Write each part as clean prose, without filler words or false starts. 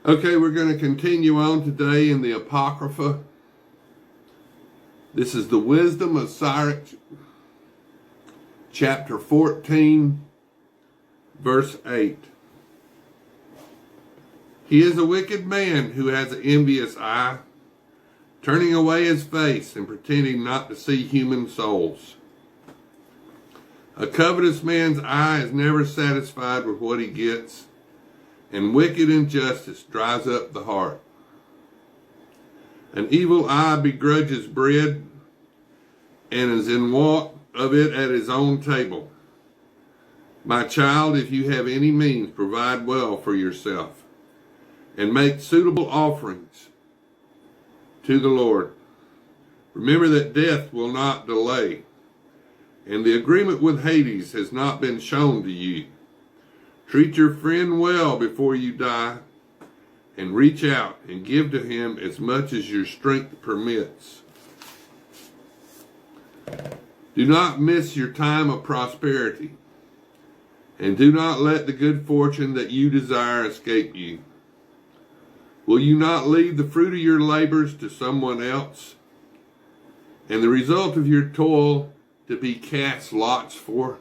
Okay, we're going to continue on today in the Apocrypha. This is the Wisdom of Sirach, chapter 14, verse 8. He is a wicked man who has an envious eye, turning away his face and pretending not to see human souls. A covetous man's eye is never satisfied with what he gets, and wicked injustice dries up the heart. An evil eye begrudges bread, and is in want of it at his own table. My child, if you have any means, provide well for yourself, and make suitable offerings to the Lord. Remember that death will not delay, and the agreement with Hades has not been shown to you. Treat your friend well before you die, and reach out and give to him as much as your strength permits. Do not miss your time of prosperity, and do not let the good fortune that you desire escape you. Will you not leave the fruit of your labors to someone else, and the result of your toil to be cast lots for?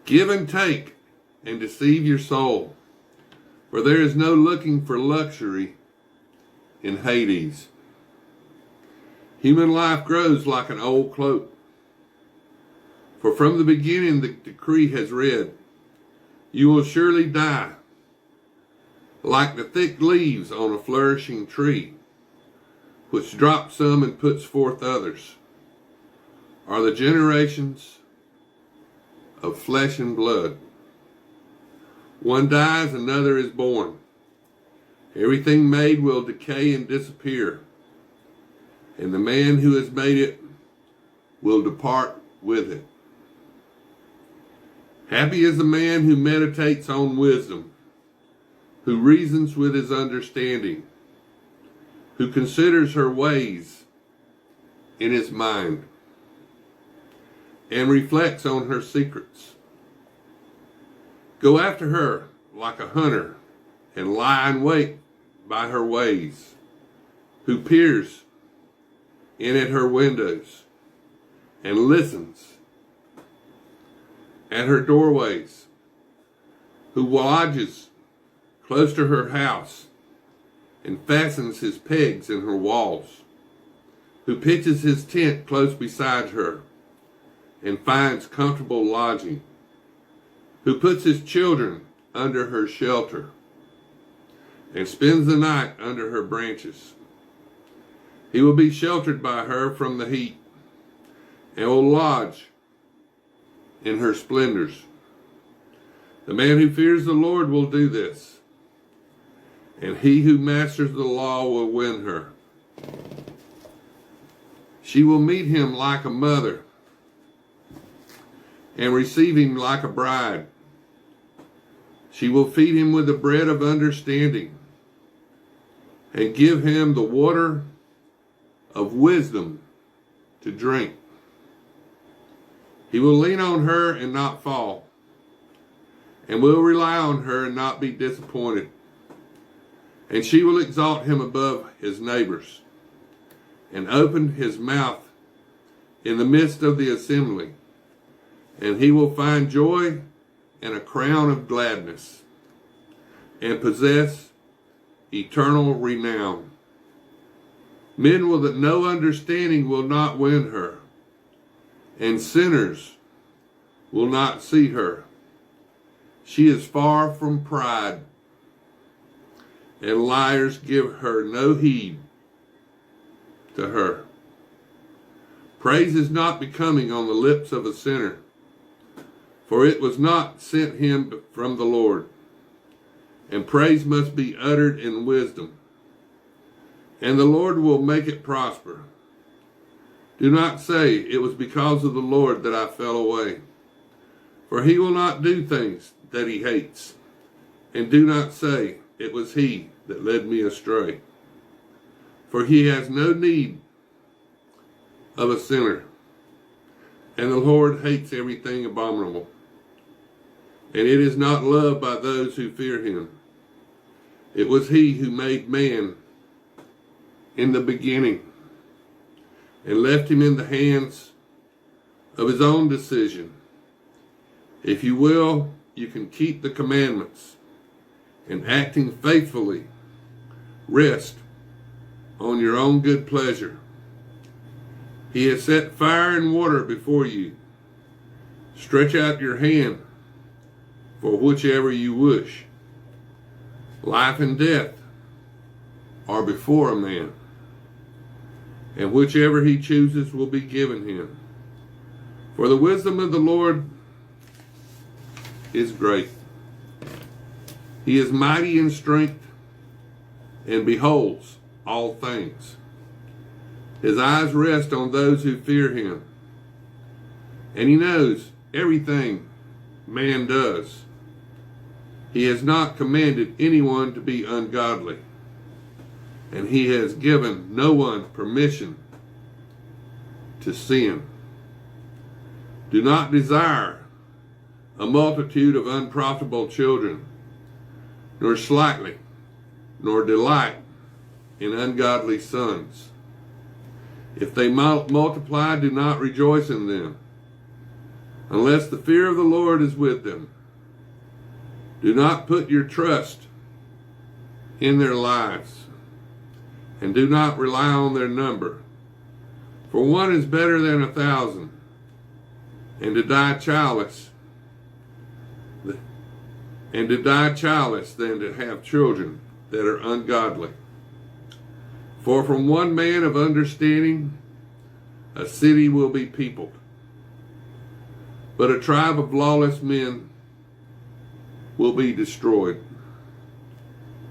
Give and take, and deceive your soul, for there is no looking for luxury in Hades. Human life grows like an old cloak, for from the beginning the decree has read, you will surely die, like the thick leaves on a flourishing tree, which drops some and puts forth others, are the generations of flesh and blood. One dies, another is born. Everything made will decay and disappear, and the man who has made it will depart with it. Happy is the man who meditates on wisdom, who reasons with his understanding, who considers her ways in his mind, and reflects on her secrets. Go after her like a hunter, and lie in wait by her ways, who peers in at her windows, and listens at her doorways, who lodges close to her house, and fastens his pegs in her walls, who pitches his tent close beside her, and finds comfortable lodging, who puts his children under her shelter, and spends the night under her branches. He will be sheltered by her from the heat, and will lodge in her splendors. The man who fears the Lord will do this, and he who masters the law will win her. She will meet him like a mother, and receive him like a bride. She will feed him with the bread of understanding, and give him the water of wisdom to drink. He will lean on her and not fall, and will rely on her and not be disappointed. And she will exalt him above his neighbors, and open his mouth in the midst of the assembly. And he will find joy and a crown of gladness, and possess eternal renown. Men with no understanding will not win her, and sinners will not see her. She is far from pride, and liars give her no heed to her. Praise is not becoming on the lips of a sinner, for it was not sent him from the Lord. And praise must be uttered in wisdom, and the Lord will make it prosper. Do not say, it was because of the Lord that I fell away, for he will not do things that he hates. And do not say, it was he that led me astray, for he has no need of a sinner, and the Lord hates everything abominable. and it is not loved by those who fear him. It was he who made man in the beginning and left him in the hands of his own decision. If you will, you can keep the commandments, and acting faithfully, rest on your own good pleasure. He has set fire and water before you. Stretch out your hand for whichever you wish. Life and death are before a man, and whichever he chooses will be given him. For the wisdom of the Lord is great. He is mighty in strength and beholds all things. His eyes rest on those who fear him, and he knows everything man does. He has not commanded anyone to be ungodly, and he has given no one permission to sin. Do not desire a multitude of unprofitable children, nor slightly, nor delight in ungodly sons. If they multiply, do not rejoice in them, unless the fear of the Lord is with them. Do not put your trust in their lives, and do not rely on their number. For one is better than 1,000, and to die childless than to have children that are ungodly. For from one man of understanding a city will be peopled, but a tribe of lawless men will be destroyed.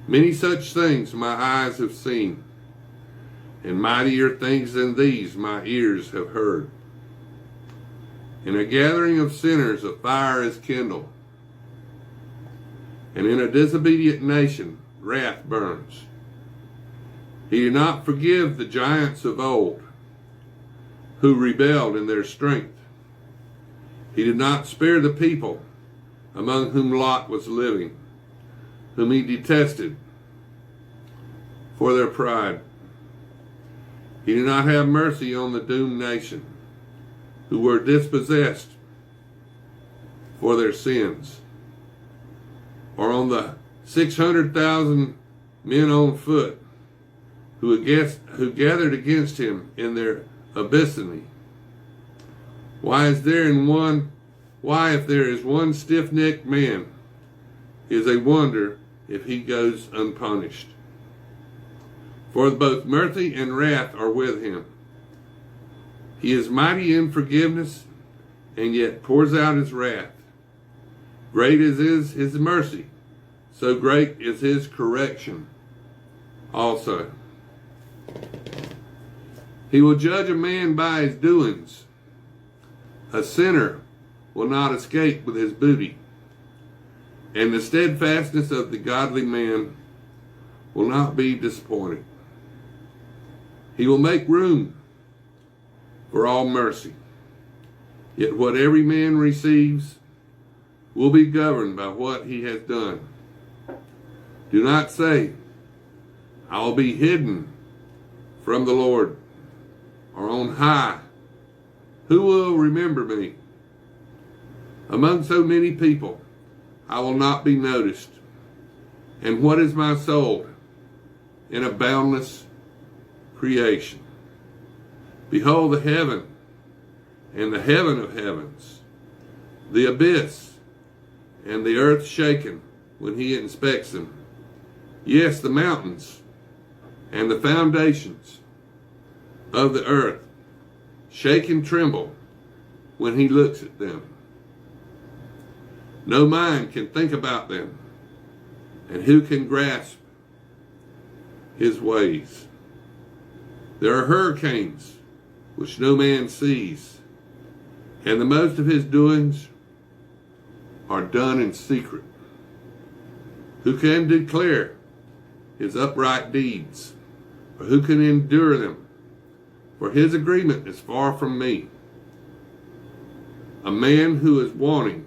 Many such things my eyes have seen, and mightier things than these my ears have heard. In a gathering of sinners a fire is kindled, and in a disobedient nation wrath burns. He did not forgive the giants of old, who rebelled in their strength. He did not spare the people among whom Lot was living, whom he detested for their pride. He did not have mercy on the doomed nation, who were dispossessed for their sins, or on the 600,000 men on foot who gathered against him in their abysmity. Why, if there is one stiff-necked man, is a wonder if he goes unpunished. For both mercy and wrath are with him. He is mighty in forgiveness, and yet pours out his wrath. Great is his mercy, so great is his correction also. He will judge a man by his doings. A sinner will not escape with his booty, and the steadfastness of the godly man will not be disappointed. He will make room for all mercy, yet what every man receives will be governed by what he has done. Do not say, I will be hidden from the Lord, or on high, who will remember me? Among so many people, I will not be noticed. And what is my soul in a boundless creation? Behold the heaven and the heaven of heavens, the abyss and the earth shaken when he inspects them. Yes, the mountains and the foundations of the earth shake and tremble when he looks at them. No mind can think about them, and who can grasp his ways? There are hurricanes which no man sees, and the most of his doings are done in secret. Who can declare his upright deeds, or who can endure them? For his agreement is far from me. A man who is wanting